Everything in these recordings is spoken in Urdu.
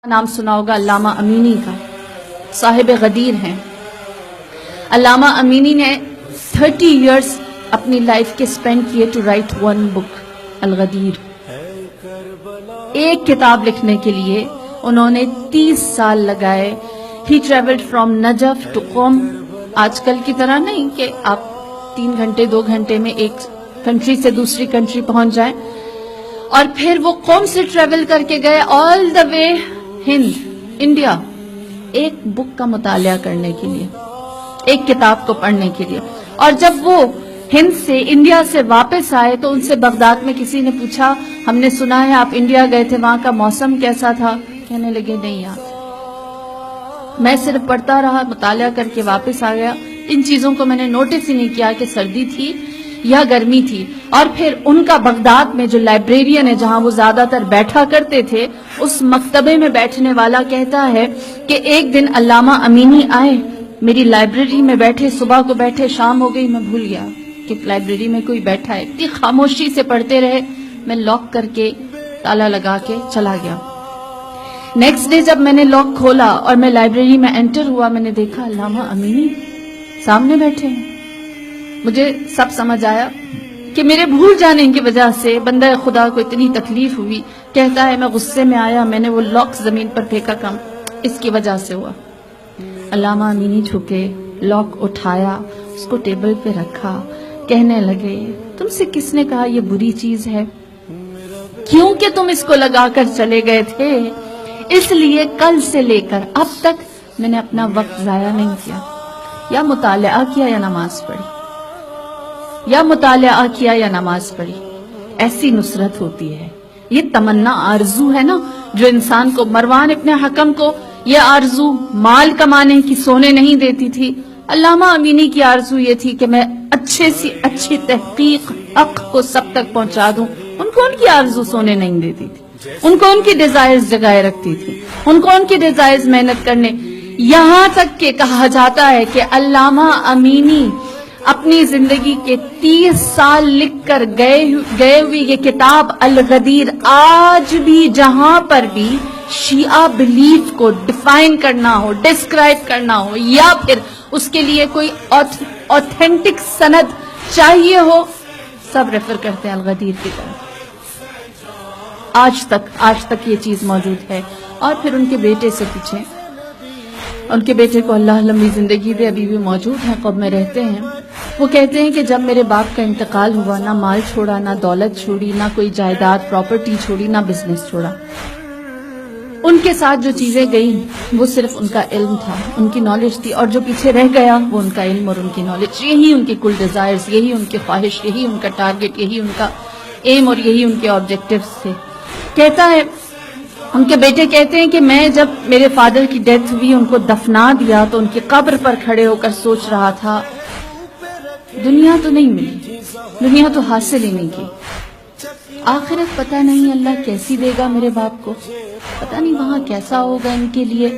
نام سنا ہوگا علامہ امینی کا، صاحب غدیر ہیں۔ علامہ امینی نے 30 ایئرس اپنی لائف کے سپینڈ کیے ٹو رائٹ ون بک، الغدیر۔ ایک کتاب لکھنے کے لیے انہوں نے 30 سال لگائے۔ ہی ٹریولڈ فرام نجف ٹو قم، آج کل کی طرح نہیں کہ آپ 3 گھنٹے 2 گھنٹے میں ایک کنٹری سے دوسری کنٹری پہنچ جائیں، اور پھر وہ قوم سے ٹریول کر کے گئے آل دا وے ہند، انڈیا، ایک بک کا مطالعہ کرنے کے لیے، ایک کتاب کو پڑھنے کے لیے۔ اور جب وہ ہند سے، انڈیا سے واپس آئے تو ان سے بغداد میں کسی نے پوچھا، ہم نے سنا ہے آپ انڈیا گئے تھے، وہاں کا موسم کیسا تھا؟ کہنے لگے نہیں یاد، میں صرف پڑھتا رہا، مطالعہ کر کے واپس آ گیا، ان چیزوں کو میں نے نوٹس ہی نہیں کیا کہ سردی تھی یا گرمی تھی۔ اور پھر ان کا بغداد میں جو لائبریرین ہے جہاں وہ زیادہ تر بیٹھا کرتے تھے، اس مکتبے میں بیٹھنے والا کہتا ہے کہ ایک دن علامہ امینی آئے، میری لائبریری میں بیٹھے، صبح کو بیٹھے، شام ہو گئی، میں بھول گیا کہ لائبریری میں کوئی بیٹھا ہے، اتنی خاموشی سے پڑھتے رہے، میں لاک کر کے تالا لگا کے چلا گیا۔ نیکسٹ ڈے جب میں نے لاک کھولا اور میں لائبریری میں انٹر ہوا، میں نے دیکھا علامہ امینی سامنے بیٹھے ہیں۔ مجھے سب سمجھ آیا کہ میرے بھول جانے کی وجہ سے بندہ خدا کو اتنی تکلیف ہوئی۔ کہتا ہے میں غصے میں آیا، میں نے وہ لاک زمین پر پھینکا، کم اس کی وجہ سے ہوا۔ علامہ امینی جھکے، لاک اٹھایا، اس کو ٹیبل پہ رکھا، کہنے لگے تم سے کس نے کہا یہ بری چیز ہے؟ کیونکہ تم اس کو لگا کر چلے گئے تھے، اس لیے کل سے لے کر اب تک میں نے اپنا وقت ضائع نہیں کیا، یا مطالعہ کیا یا نماز پڑھی، یا مطالعہ کیا یا نماز پڑھی۔ ایسی نصرت ہوتی ہے، یہ تمنا آرزو ہے نا جو انسان کو، مروان ابن حکم کو یہ آرزو مال کمانے کی سونے نہیں دیتی تھی، علامہ امینی کی آرزو یہ تھی کہ میں اچھے سے اچھی تحقیق حق کو سب تک پہنچا دوں۔ ان کو ان کی آرزو سونے نہیں دیتی تھی، ان کو ان کی ڈیزائرز جگائے رکھتی تھی، ان کو ان کی ڈیزائرز محنت کرنے، یہاں تک کہ کہا جاتا ہے کہ علامہ امینی اپنی زندگی کے 30 سال لکھ کر گئے ہوئی یہ کتاب الغدیر آج بھی جہاں پر بھی شیعہ بلیف کو ڈیفائن کرنا ہو، ڈسکرائب کرنا ہو، یا پھر اس کے لیے کوئی اوتھینٹک سند چاہیے ہو، سب ریفر کرتے ہیں الغدیر کی طرف۔ آج تک یہ چیز موجود ہے۔ اور پھر ان کے بیٹے سے پوچھیں، ان کے بیٹے کو اللہ لمبی زندگی دے، ابھی بھی موجود ہیں، قوم میں رہتے ہیں۔ وہ کہتے ہیں کہ جب میرے باپ کا انتقال ہوا، نہ مال چھوڑا، نہ دولت چھوڑی، نہ کوئی جائیداد پراپرٹی چھوڑی، نہ بزنس چھوڑا۔ ان کے ساتھ جو چیزیں گئیں وہ صرف ان کا علم تھا، ان کی نالج تھی، اور جو پیچھے رہ گیا وہ ان کا علم اور ان کی نالج، یہی ان کی کل ڈیزائرز، یہی ان کی خواہش، یہی ان کا ٹارگٹ، یہی ان کا ایم اور یہی ان کے آبجیکٹیوز تھے۔ کہتا ہے ان کے بیٹے کہتے ہیں کہ میں جب میرے فادر کی ڈیتھ ہوئی، ان کو دفنا دیا تو ان کی قبر پر کھڑے ہو کر سوچ رہا تھا دنیا تو نہیں ملی، دنیا تو حاصل ہی نہیں کی، آخرت پتہ نہیں اللہ کیسی دے گا میرے باپ کو، پتہ نہیں وہاں کیسا ہوگا ان کے لیے۔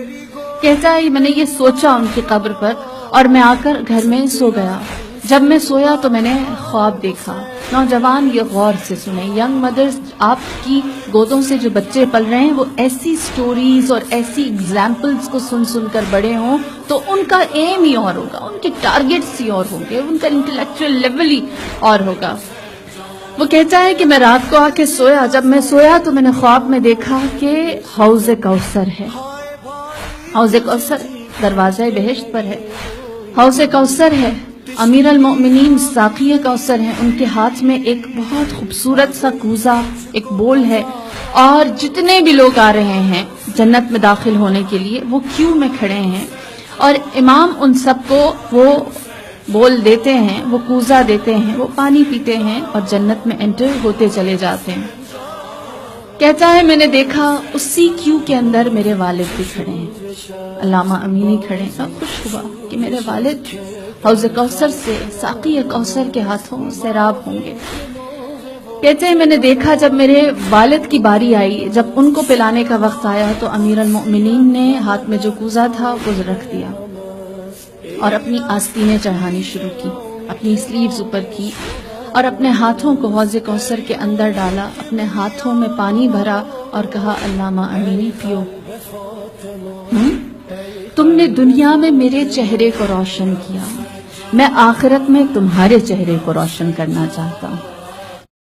کہتا ہے میں نے یہ سوچا ان کی قبر پر، اور میں آ کر گھر میں سو گیا۔ جب میں سویا تو میں نے خواب دیکھا۔ نوجوان یہ غور سے سنیں، ینگ مدرز، آپ کی گودوں سے جو بچے پل رہے ہیں وہ ایسی سٹوریز اور ایسی ایگزامپلز کو سن سن کر بڑے ہوں تو ان کا ایم ہی اور ہوگا، ان کے ٹارگٹس ہی اور ہوں گے، ان کا انٹلیکچوئل لیول ہی اور ہوگا۔ وہ کہتا ہے کہ میں رات کو آ کے سویا، جب میں سویا تو میں نے خواب میں دیکھا کہ حوض کوثر ہے، حوض کوثر دروازہ بہشت پر ہے، حوض کوثر ہے، امیر المؤمنین ساقی کوثر ہیں، ان کے ہاتھ میں ایک بہت خوبصورت سا کوزہ، ایک بول ہے، اور جتنے بھی لوگ آ رہے ہیں جنت میں داخل ہونے کے لیے وہ کیو میں کھڑے ہیں، اور امام ان سب کو وہ بول دیتے ہیں، وہ کوزہ دیتے ہیں، وہ پانی پیتے ہیں اور جنت میں انٹر ہوتے چلے جاتے ہیں۔ کہتا ہے میں نے دیکھا اسی کیو کے اندر میرے والد بھی کھڑے ہیں، علامہ امینی کھڑے ہیں۔ خوش ہوا کہ میرے والد حوض کوثر سے، ساقی کوثر کے ہاتھوں سیراب ہوں گے۔ کہتے ہیں میں نے دیکھا جب میرے والد کی باری آئی، جب ان کو پلانے کا وقت آیا تو امیر المؤمنین نے ہاتھ میں جو کوزہ تھا وہ رکھ دیا اور اپنی آستینیں چڑھانی شروع کی، اپنی سلیوز اوپر کی، اور اپنے ہاتھوں کو حوض کوثر کے اندر ڈالا، اپنے ہاتھوں میں پانی بھرا اور کہا علامہ امینی پیو۔ تم نے دنیا میں میرے چہرے کو روشن کیا، میں آخرت میں تمہارے چہرے کو روشن کرنا چاہتا ہوں۔